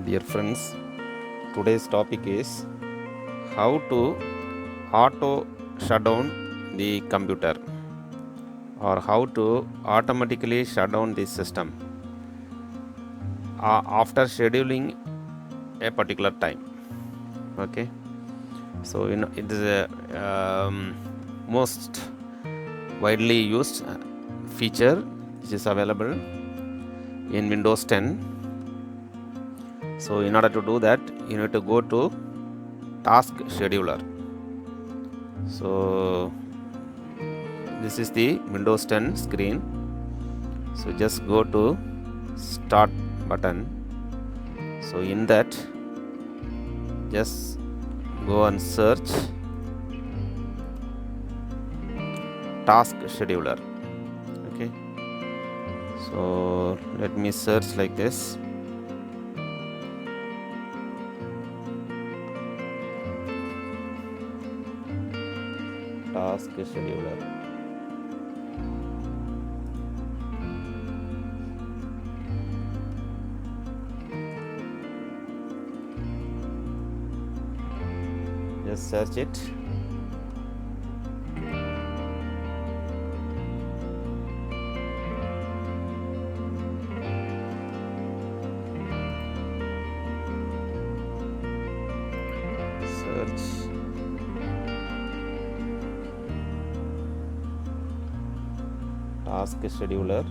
Dear friends, today's topic is how to auto shut down the computer or how to automatically shut down the system after scheduling a particular time. Okay, so it is a most widely used feature which is available in Windows 10. So in order to do that, you need to go to task scheduler. So this is the Windows 10 screen. So just go to start button. So in that, just go and search task scheduler. Okay, so let me search like this. Task scheduler. Just search it. Search task scheduler.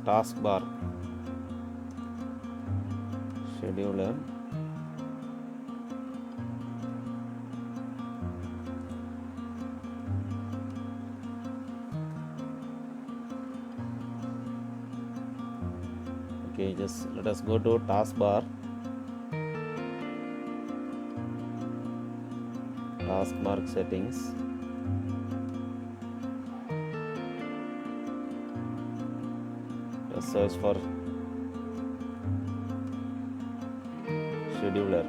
Taskbar scheduler. Okay, just let us go to taskbar. Taskmark settings. Search for scheduler.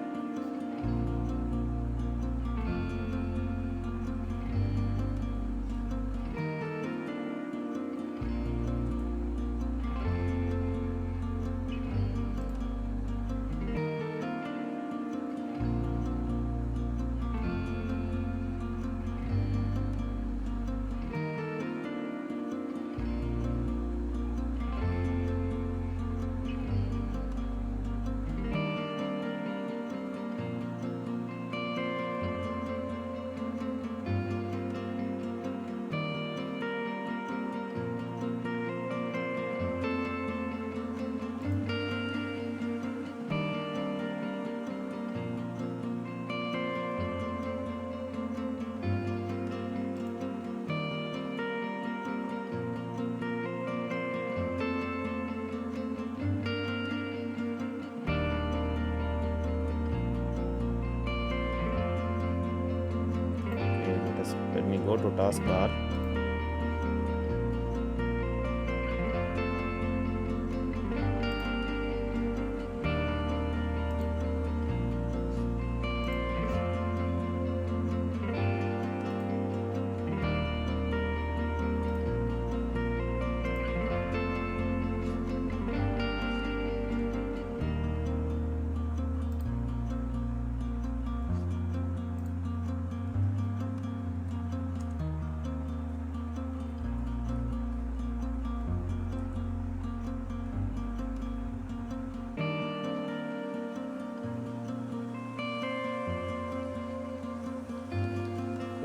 Let me go to taskbar.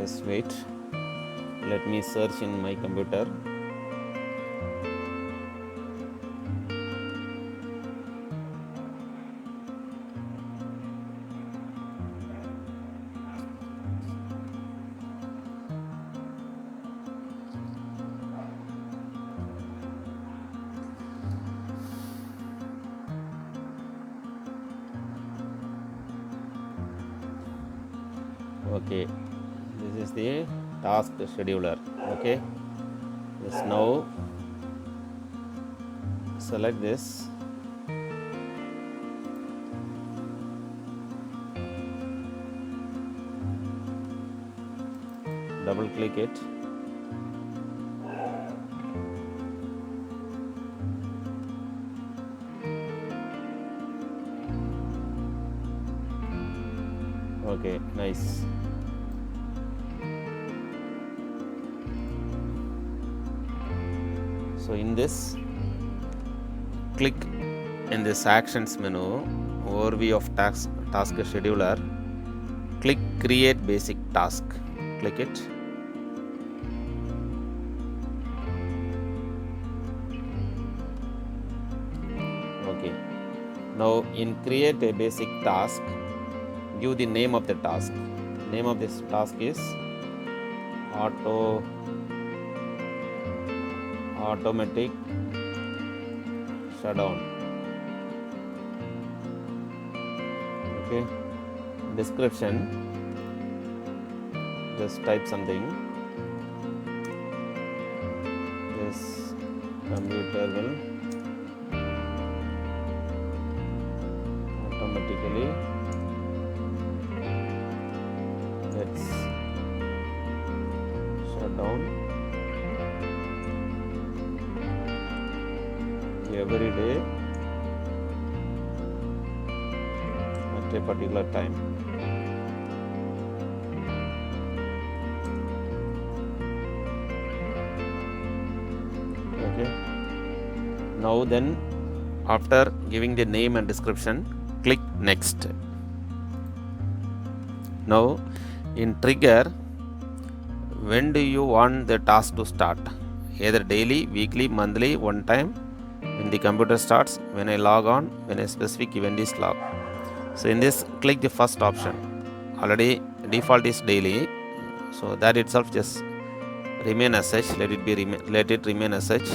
Just wait. Let me search in my computer. Okay, this is the task scheduler. Okay, just now select this. Double click it. Okay, nice. So in this, click in this actions menu, overview of task scheduler, click create basic task. Click it. Okay. Now in create a basic task, give the name of the task. Name of this task is automatic shutdown. Okay. Description, just type something. This computer will automatically gets shut down every day at a particular time. Okay. Now then, after giving the name and description, click next. Now in trigger, when do you want the task to start? Either daily, weekly, monthly, one time, when the computer starts, when I log on, when a specific event is logged. So in this, click the first option. Already default is daily, so that itself just remain as such. Let it remain as such.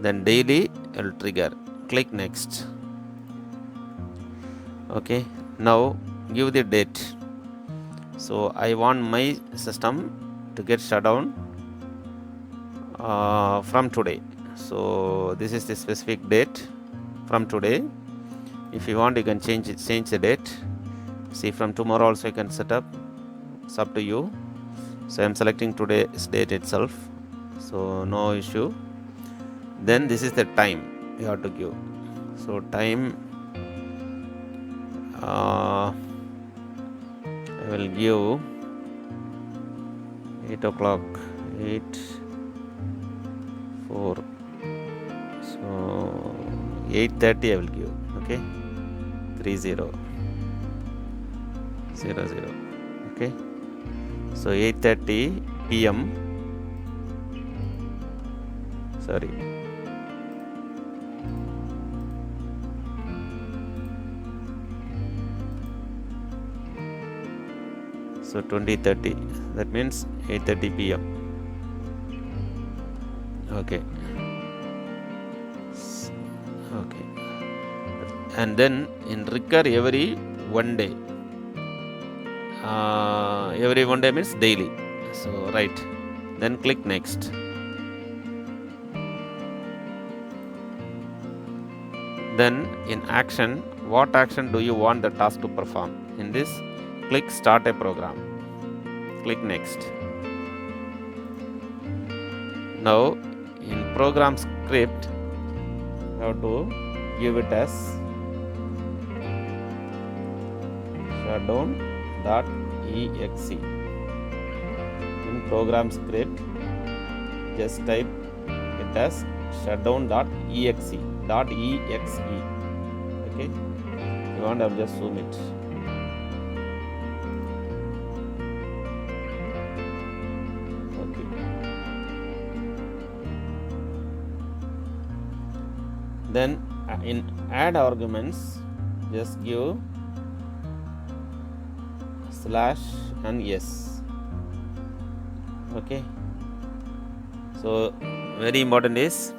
Then daily will trigger. Click next. Okay. Now give the date. So I want my system to get shut down from today. So this is the specific date from today. If you want, you can change the date. See, from tomorrow also you can set up. It's up to you. So I am selecting today's date itself. So no issue. Then this is the time you have to give. So time I will give 8 o'clock, 8, 4. So 8:30 I will give. Okay, 30, 00. Okay, so 8:30 p.m. Sorry. So 20:30, that means 8:30 p.m. Okay. Okay. And then in recur every one day. Every one day means daily. So right. Then click next. Then in action, what action do you want the task to perform? In this, click start a program. Click next. Now in program script, you have to give it as shutdown.exe. In program script, just type it as shutdown.exe. Okay. If you want, I'll just zoom it. Okay. Then in add arguments, just give / and yes. Okay. So very important is,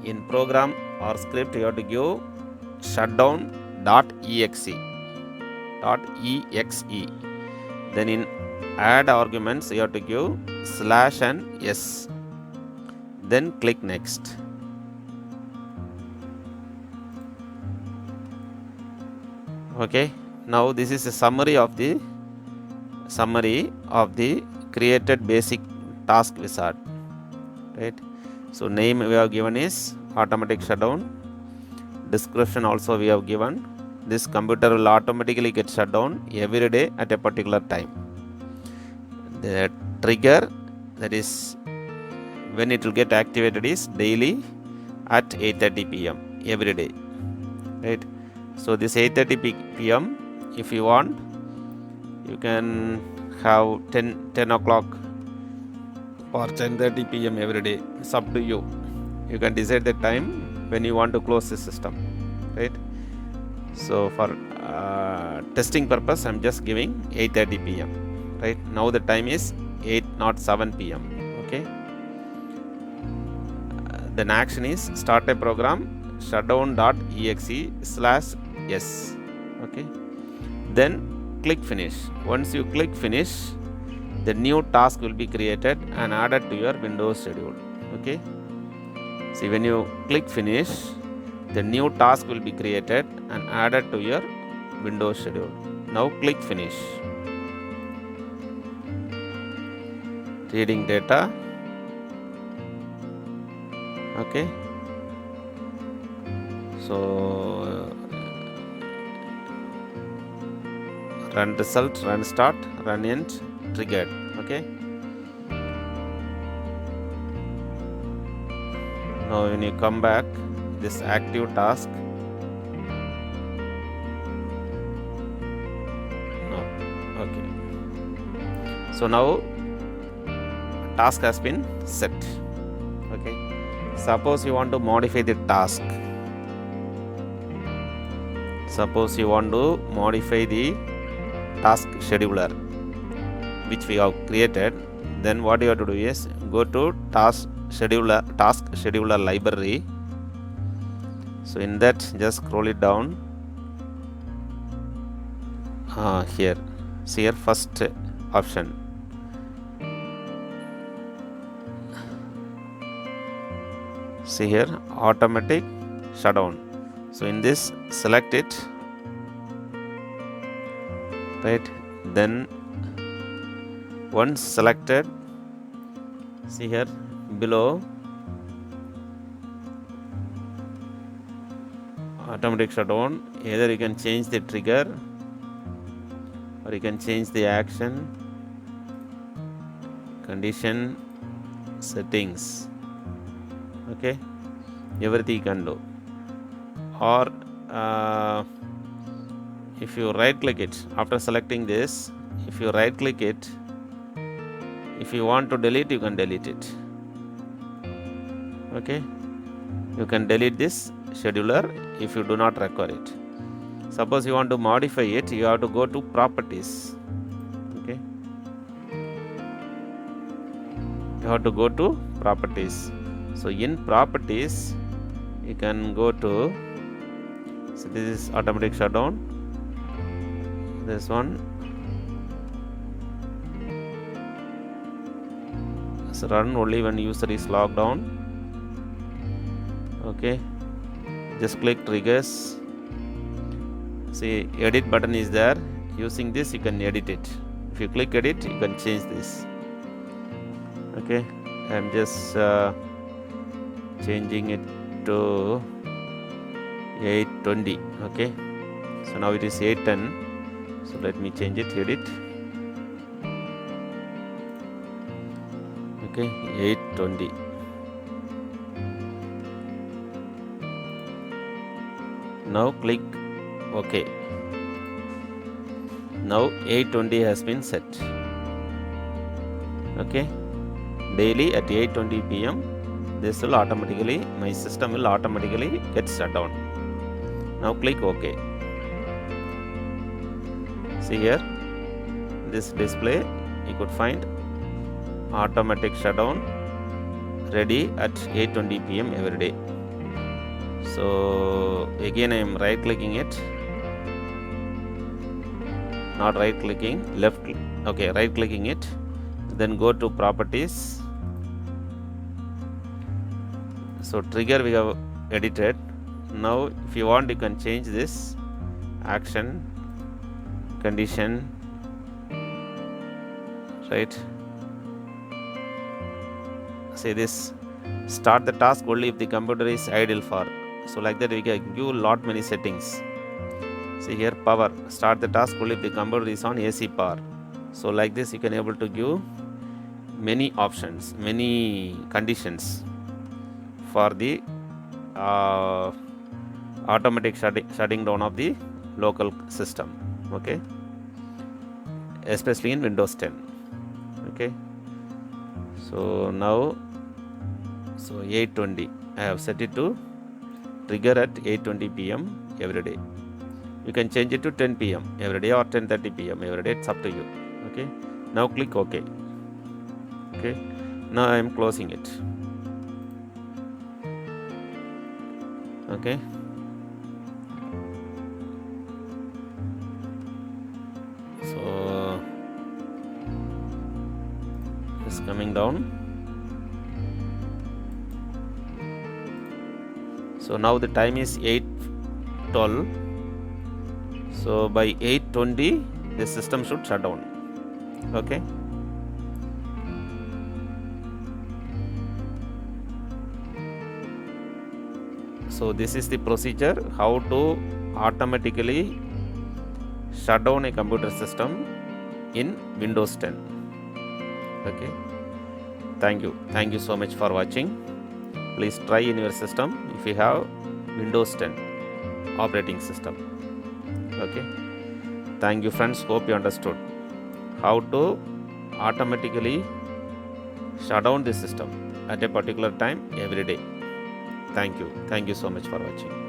in program or script you have to give shutdown.exe. Then in add arguments you have to give slash and yes. Then click next. Okay, now this is a summary of the created basic task wizard, right? So name we have given is automatic shutdown. Description also we have given. This computer will automatically get shut down every day at a particular time. The trigger, that is when it will get activated, is daily at 8:30 p.m. every day, right? So this 8:30 p.m. if you want, you can have 10 o'clock or 10:30 p.m. every day. It's up to you. You can decide the time when you want to close the system, right? So for testing purpose, I'm just giving 8:30 p.m. right now. The time is 8:07 p.m. Okay. Then action is start a program shutdown.exe/yes. Okay. Then click finish. Once you click finish, the new task will be created and added to your Windows schedule. Okay. See, when you click finish, the new task will be created and added to your Windows schedule. Now click finish. Reading data. Okay. So run result, run start, run end, triggered. Okay. Now when you come back, this active task. No. Okay. So now task has been set. Okay. Suppose you want to modify the task. Suppose you want to modify the task scheduler which we have created. Then what you have to do is go to task scheduler library. So in that, just scroll it down. Here, see here, first option. See here, automatic shutdown. So in this, select it, right? Then once selected, see here below, automatic shutdown. Either you can change the trigger or you can change the action, condition, settings. Okay, everything you can do. Or if you right click it after selecting this, if you right click it, if you want to delete, you can delete it. Okay, you can delete this scheduler if you do not require it. Suppose you want to modify it, you have to go to properties. Okay, you have to go to properties. So in properties, you can go to, so this is automatic shutdown, this one, so run only when user is logged on. Okay, just click triggers. See, edit button is there. Using this, you can edit it. If you click edit, you can change this. Okay, I'm just changing it to 820. Okay, so now it is 810. So let me change it, edit. Okay, 820. Now click OK. Now 820 has been set. Okay, daily at 8:20 p.m. this will automatically, my system will automatically get shut down. Now click OK. See here, this display you could find automatic shutdown ready at 8:20 p.m. every day. So again I am right clicking it, not right clicking, left Okay, right clicking it, then go to properties. So trigger we have edited. Now if you want, you can change this action condition, right? Say this, start the task only if the computer is idle for. So like that we can give lot many settings. See here, power, start the task only if the computer is on AC power. So like this you can able to give many options, many conditions for the automatic shutting down of the local system. Okay, especially in Windows 10. Okay, so now, so 8:20 I have set it to trigger at 8:20 p.m. every day. You can change it to 10 p.m. every day or 10:30 p.m. every day. It's up to you. Okay, now click OK. Okay, now I am closing it. Okay, so it's coming down. So now the time is 8:12. So by 8:20 the system should shut down. Okay, so this is the procedure how to automatically shut down a computer system in Windows 10. Okay, thank you so much for watching. Please try in your system if you have Windows 10 operating system. Okay, thank you friends, hope you understood how to automatically shut down the system at a particular time every day. Thank you so much for watching.